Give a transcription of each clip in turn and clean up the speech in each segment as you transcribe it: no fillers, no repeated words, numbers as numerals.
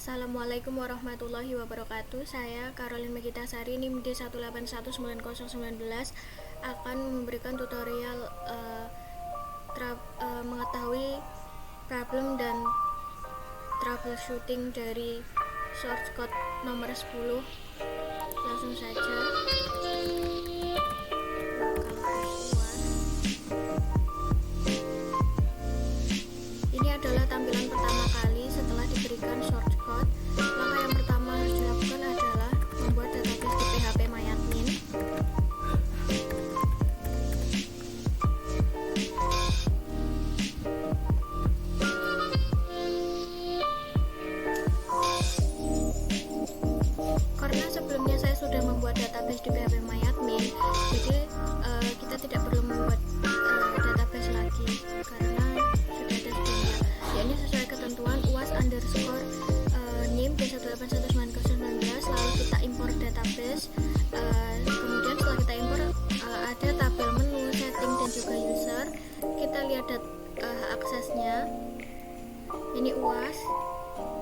Assalamualaikum warahmatullahi wabarakatuh. Saya Caroline Megitasari, NIM D1819019 akan memberikan tutorial mengetahui problem dan troubleshooting dari source code nomor 10. Langsung saja. Ini adalah tampilan pertama kali setelah diberikan source code. Langkah yang pertama harus dilakukan adalah membuat database di PHP MyAdmin. Karena sebelumnya saya sudah membuat database di PHP MyAdmin, jadi kita tidak perlu membuat database lagi karena sudah ada sebelumnya. Ya, ini sesuai ketentuan UAS underscore NIM D1819019. Lalu kita import database. Kemudian setelah kita import ada tabel menu, setting dan juga user. Kita lihat aksesnya. Ini UAS.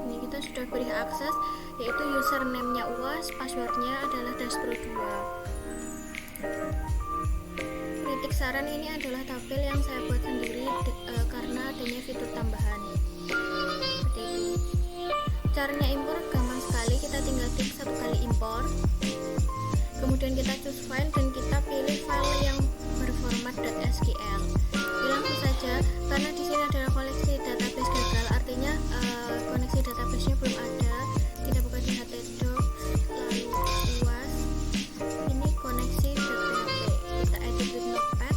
Ini kita sudah beri akses, yaitu username-nya UAS, passwordnya adalah dashpro2. Kritik saran, ini adalah tabel yang saya buat sendiri karena adanya fitur tambahan. Seperti itu. Caranya import gampang sekali, kita tinggal klik satu kali import. Kemudian kita choose file dan kita pilih file yang berformat .sql. Langsung saja, karena di sini adalah koneksi database gagal, artinya koneksi database-nya belum ada, kita buka di htdocs, lalu UAS, ini koneksi.php, kita edit with notepad.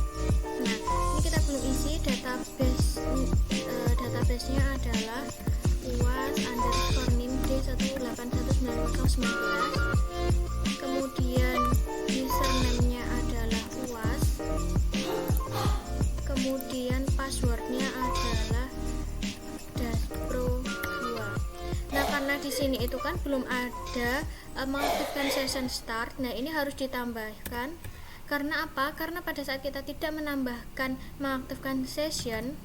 Nah, ini kita belum isi database-nya adalah UAS underscore NIM D1819019. Kemudian username-nya adalah UAS, kemudian passwordnya adalah dashpro2. Nah, karena di sini itu kan belum ada mengaktifkan session start. Nah, ini harus ditambahkan. Karena apa? Karena pada saat kita tidak mengaktifkan session,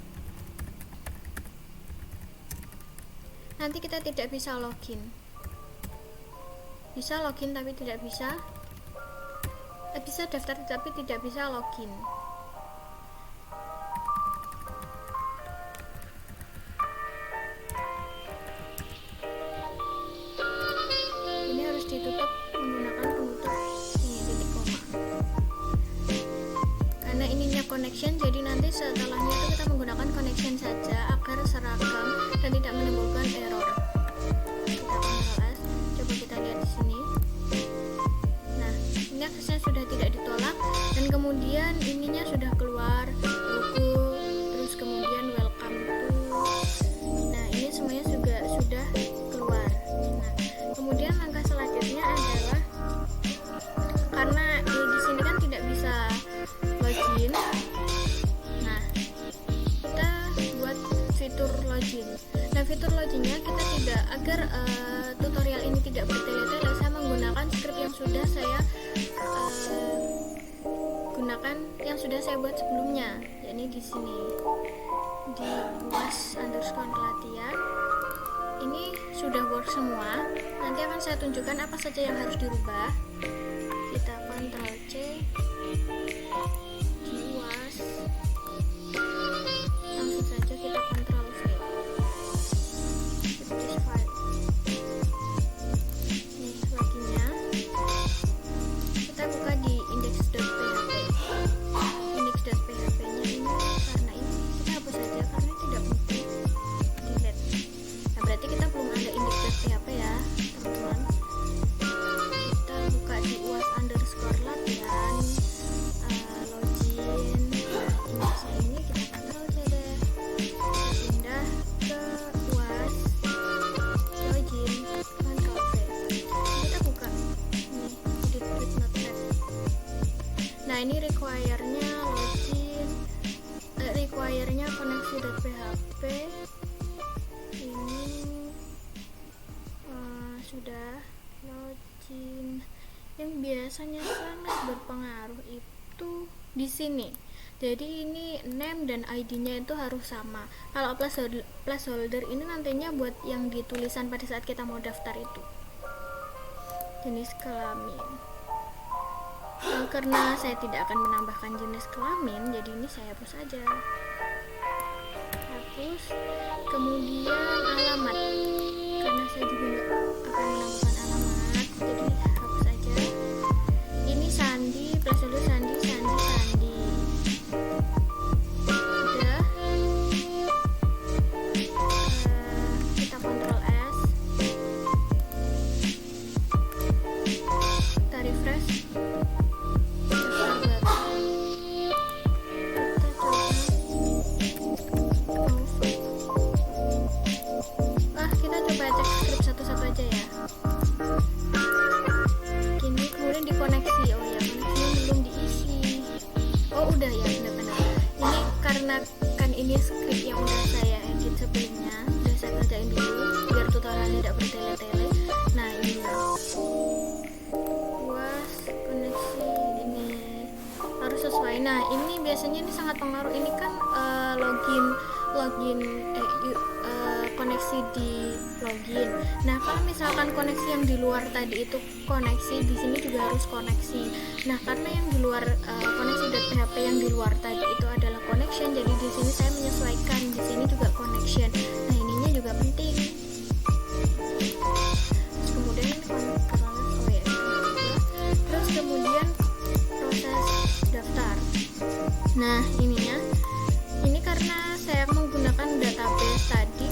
nanti kita tidak bisa login. Bisa login tapi tidak bisa. Bisa daftar tapi tidak bisa login. Ini harus ditutup menggunakan penutup ini titik koma. Karena ininya connection, jadi nanti setelahnya itu kita menggunakan connection saja agar seragam dan tidak menimbulkan error. Kita Ctrl S, coba kita lihat di sini. Nah, ini aksesnya sudah tidak ditolak dan kemudian ininya sudah keluar logo, terus kemudian welcome to. Nah, ini semuanya juga sudah keluar. Nah, kemudian langkah selanjutnya adalah karena di sini kan tidak bisa login. Nah, kita buat fitur login. Nah, fitur loginnya kita tidak, agar tutorial ini tidak bertele-tele, saya menggunakan script yang sudah saya gunakan, yang sudah saya buat sebelumnya. Yakni di sini di UAS underscore latihan. Ini sudah work semua. Nanti akan saya tunjukkan apa saja yang harus dirubah. Kita Ctrl C di UAS. Langsung saja kita Ctrl V. This file. Ini loginnya. Kita buka di index.php. Index.php-nya ini karena ini kita hapus saja karena tidak penting. Delete. Nah, berarti kita belum ada index.php ya, teman-teman. Kita buka di UAS underscore latihan, login. Nah, indeksnya ini kita Ctrl C deh. Kita pindah ke UAS login, Ctrl V. Kita buka ini edit with notepad. Nah, ini require-nya login, require-nya koneksi.php. Ini sudah login. Yang biasanya sangat berpengaruh itu di sini. Jadi ini name dan ID-nya itu harus sama. Kalau placeholder ini nantinya buat yang ditulisan pada saat kita mau daftar itu. Jenis kelamin. Karena saya tidak akan menambahkan jenis kelamin, jadi ini saya hapus saja. Hapus. Kemudian alamat. Karena saya juga akan menambahkan alamat, jadi hapus saja. Ini Sandi, placeholder Sandi. Kita Ctrl S. Kita refresh. Kita coba cek script satu-satu aja ya. Gini, kemudian dikoneksi. Oh ya, koneksinya belum diisi. Oh udah ya, benar-benar. Ini karena kan ini script yang udah saya edit sebelumnya, udah saya kerjain dulu biar tutorialnya tidak bertele-tele. Nah ini ya, puas koneksi ini harus sesuai. Nah ini biasanya ini sangat pengaruh. Ini kan koneksi di login. Nah kalau misalkan koneksi yang di luar tadi itu koneksi, di sini juga harus koneksi. Nah karena yang di luar koneksi.php yang di luar tadi itu adalah connection, jadi di sini saya menyesuaikan. Di sini juga connection. Nah ininya juga penting. Terus kemudian ini terus kemudian proses daftar. Nah ininya. Ini karena saya menggunakan database tadi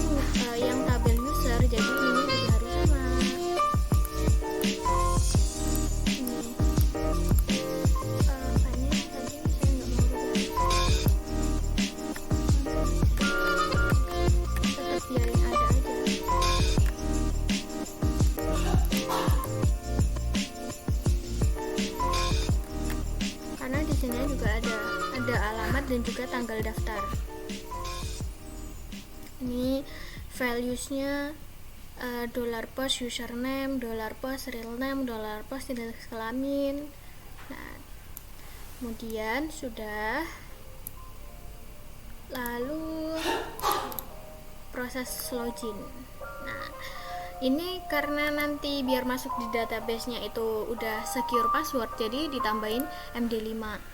yang tabel user, jadi ini juga harus sama. Ini apanya tadi saya nggak mau rubah. Tetap biarin ada aja. Karena di sini juga ada alamat dan juga tanggal daftar. Ini values-nya $post username, $post real name, $post jenis kelamin. Nah, kemudian sudah, lalu proses login. Nah, ini karena nanti biar masuk di database-nya itu udah secure password, jadi ditambahin MD5.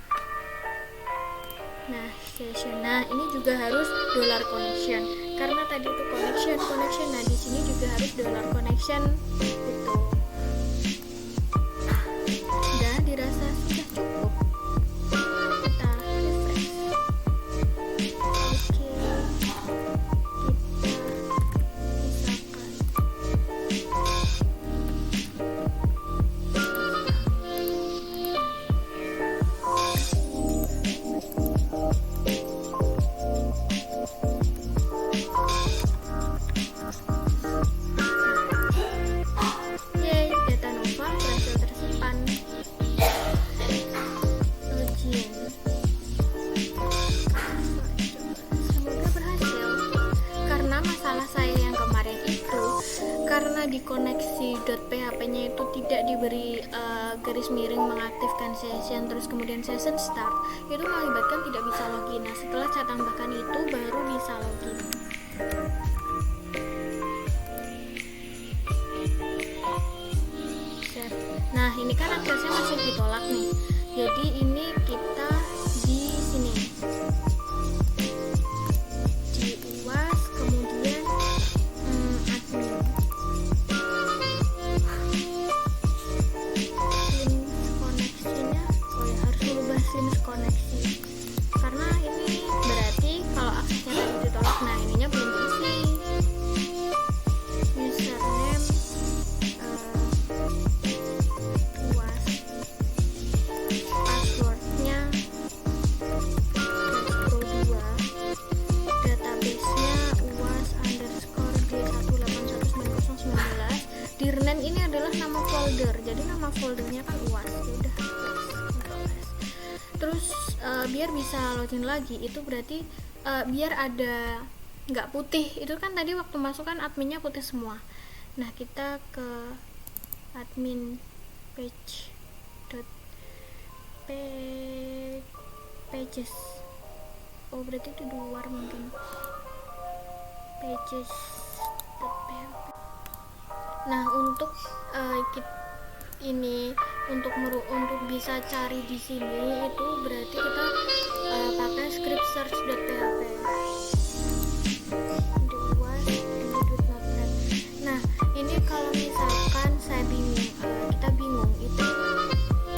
Nah, session. Nah, ini juga harus $connection. Karena tadi itu connection. Nah, di sini juga harus $connection gitu. Udah dirasa sudah cukup. Kita refresh. Oke. Di koneksi.php-nya itu tidak diberi garis miring mengaktifkan session, terus kemudian session start, itu mengakibatkan tidak bisa login. Nah setelah saya tambahkan itu baru bisa login. Nah ini kan aksesnya masih ditolak nih, jadi ini kita di sini di UAS, kemudian admin. Koneksi karena ini berarti kalau aksesnya tadi ditolak, nah ininya belum diisi. Username UAS, passwordnya /pro2, database-nya UAS _D1819019. Dirname ini adalah nama folder, jadi nama foldernya kan UAS. Udah. Terus biar bisa login lagi itu berarti biar ada nggak putih, itu kan tadi waktu masuk kan adminnya putih semua. Nah kita ke admin pages oh berarti itu di luar mungkin pages.php. Nah untuk ini untuk bisa cari di sini itu berarti kita pakai script search.php di luar ini.net. Nah ini kalau misalkan saya bingung, kita bingung itu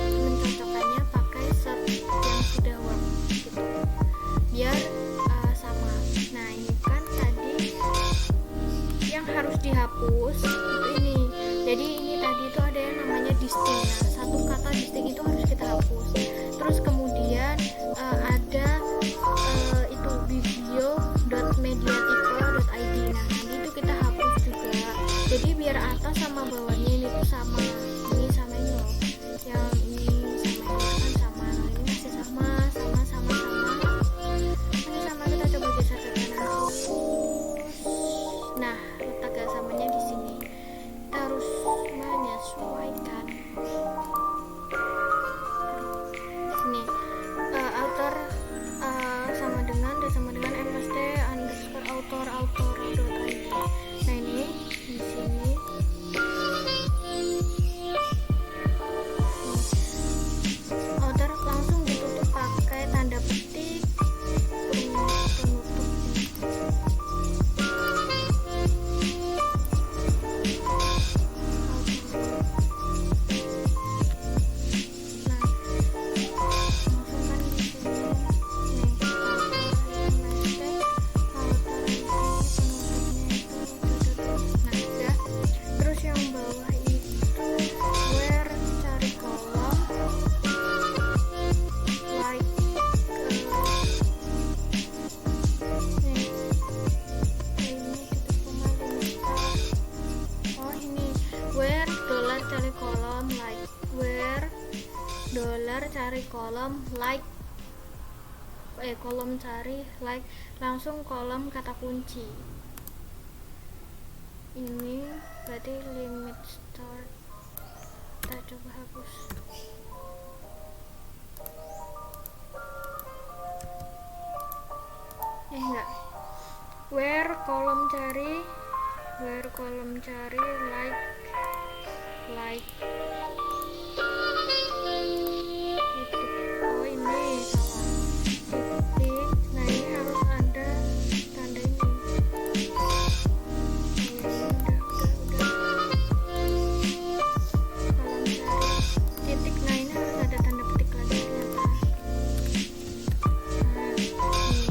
mencocokkannya pakai search yang sudah work gitu biar sama. Nah ini kan tadi yang harus dihapus itu ini, jadi ini tadi itu ada yang namanya distinct. Nah satu kata distinct itu harus kita hapus. Terus kemudian ada itu biblio.mediatica.id. nah nanti itu kita hapus juga, jadi biar atas sama bawahnya ini tuh sama, ini sama ini loh, yang ini sama ini kan sama, nah ini masih sama ini sama, kita coba geser ke kanan. Nah letak gak samanya di sini, kita harus menyesuaikan sini. Author sama dengan mst_author.id. nah ini di sini author langsung ditutup pakai tanda petik penutup. Cari kolom like kolom cari like, langsung kolom kata kunci. Ini berarti limit start, kita coba hapus. Enggak, where kolom cari like oh ini salah titik. Nah ini harus ada tanda ini. Udah kolom cari titik. Nah ini harus ada tanda petik lagi ternyata. Nah ini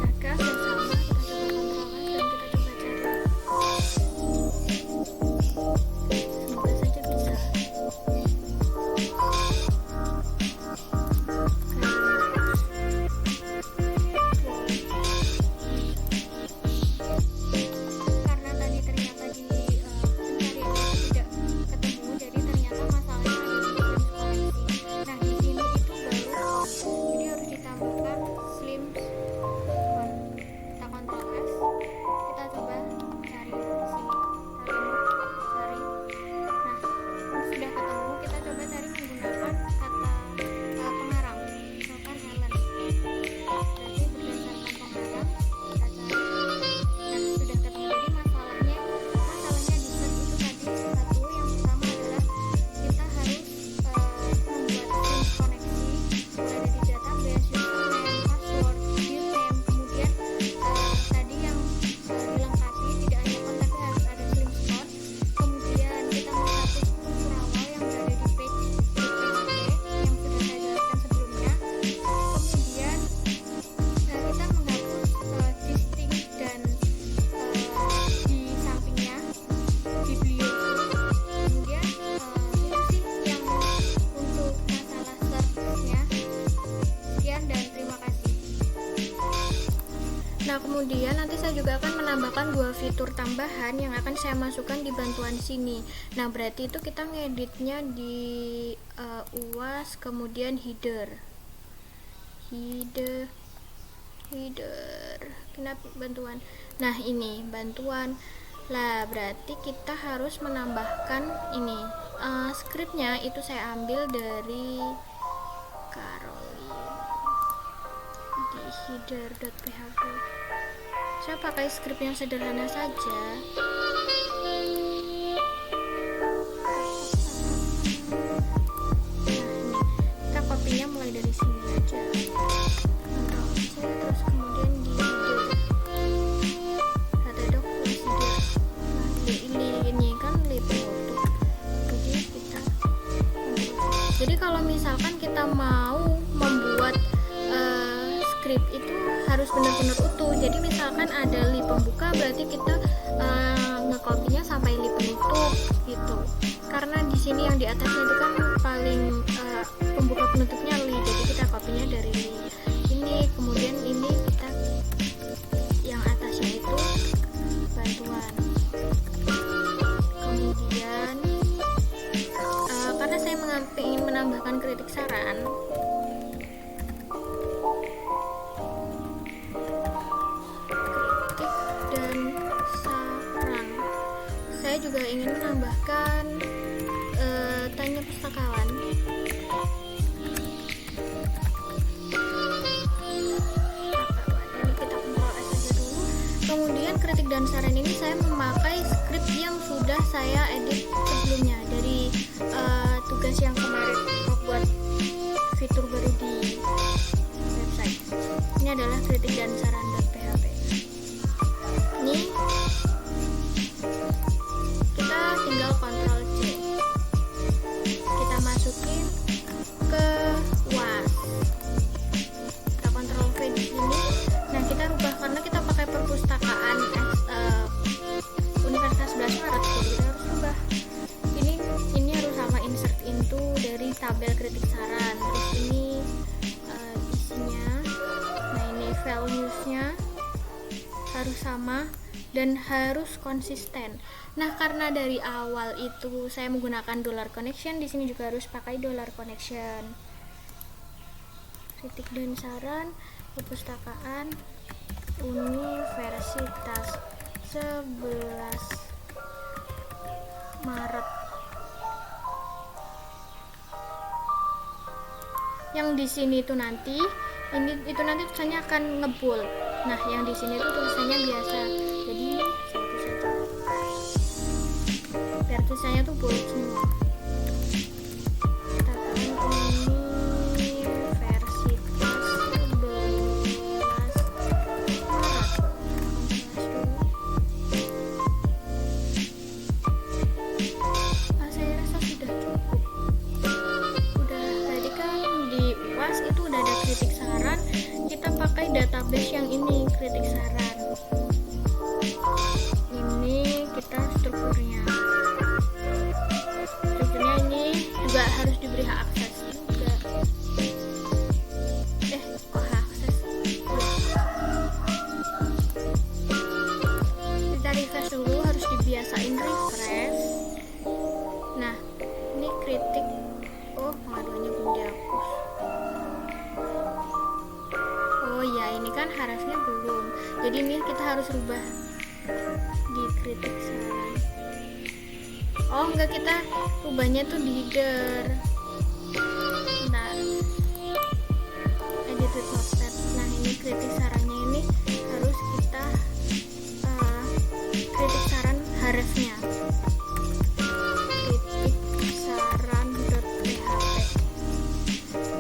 agak dan sama, kita coba kontrol dan kita coba cari. Semoga saja bisa. Nah kemudian nanti saya juga akan menambahkan 2 fitur tambahan yang akan saya masukkan di bantuan sini. Nah berarti itu kita ngeditnya di UAS, kemudian header. Kenapa bantuan? Nah ini bantuan. Lah berarti kita harus menambahkan ini skripnya itu saya ambil dari Caroline. di header.php. Saya pakai script yang sederhana saja. Kita kopinya mulai dari sini aja. Ctrl C, terus kemudian di header. Datadog plus header. Nah, ini kan lib auto. Jadi kalau misalkan kita mau membuat script itu harus benar-benar utuh. Jadi misalkan ada lib pembuka, berarti kita ngekopinya sampai lib penutup gitu. Karena di sini yang di atasnya itu kan paling pembuka penutupnya li, jadi kita kopinya dari li. Ini kemudian ini kita yang atasnya itu bantuan. Kemudian karena saya ingin menambahkan kritik saran, saya juga ingin menambahkan tanya pustakawan. Ini kita Ctrl S aja dulu. Kemudian kritik dan saran ini saya memakai script yang sudah saya edit sebelumnya dari tugas yang kemarin buat fitur baru di website. Ini adalah kritik dan saran.php. Ini kita tinggal Ctrl C, kita masukin ke WAS, kita Ctrl V di sini. Nah, kita rubah karena kita pakai perpustakaan Universitas 11 Maret, jadi kita harus rubah. Ini harus sama insert into dari tabel kritik saran. Terus ini isinya, nah ini values-nya harus sama dan harus konsisten. Nah, karena dari awal itu saya menggunakan $connection, di sini juga harus pakai $connection. Kritik dan saran perpustakaan Universitas 11 Maret. Yang di sini itu nanti tulisannya akan ngebul. Nah, yang di sini itu tulisannya biasa. Jadi saya hapus aja. Biar tulisannya tuh bold semua. Kita akan Universitas 11 Maret. Saya rasa sudah cukup. Tadi kan di UAS itu udah ada kritik saran, kita pakai database yang ini, kritik saran. Ini kita strukturnya ini juga harus diberi hak akses juga. Kok hak akses? Kita refresh dulu, harus dibiasain refresh. Nah, ini kritik. Pengaduannya belum dihapus. Ya, ini kan harusnya belum. Jadi ini kita harus rubah di kritik saran. Enggak, kita rubahnya tuh di header. Bentar. Edit with notepad. Nah, ini kritik sarannya ini harus kita kritik saran harusnya.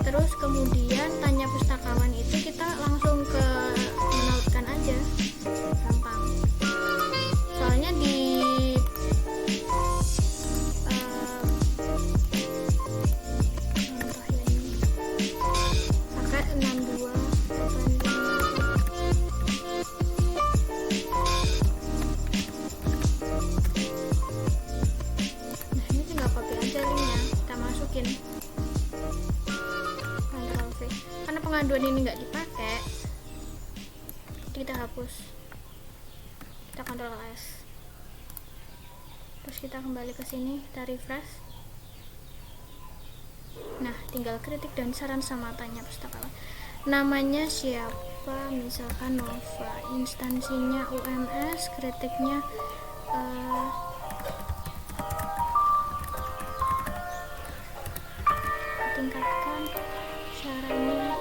Terus kemudian tanya pustakawan itu kita langsung ke menautkan aja, gampang. Soalnya di contoh ya ini pakai 62. Nah, ini tinggal copy aja linknya, kita masukin. Karena pengaduan ini nggak dipakai, kita hapus. Kita Ctrl S, terus kita kembali ke sini, kita refresh. Nah, tinggal kritik dan saran sama tanya pustakawan. Namanya siapa? Misalkan Nova, instansinya UMS, kritiknya tingkatkan caranya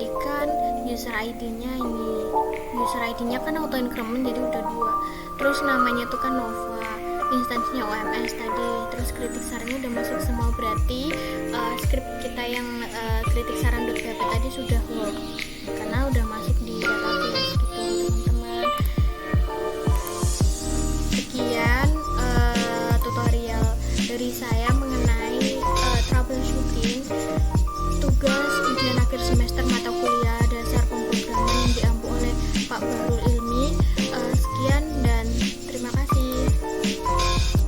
perhatikan user ID-nya ini. User ID-nya kan auto increment jadi udah 2. Terus namanya tuh kan Nova, instansinya OMS tadi. Terus kritik sarannya udah masuk semua, berarti script kita yang kritik saran.php tadi sudah work.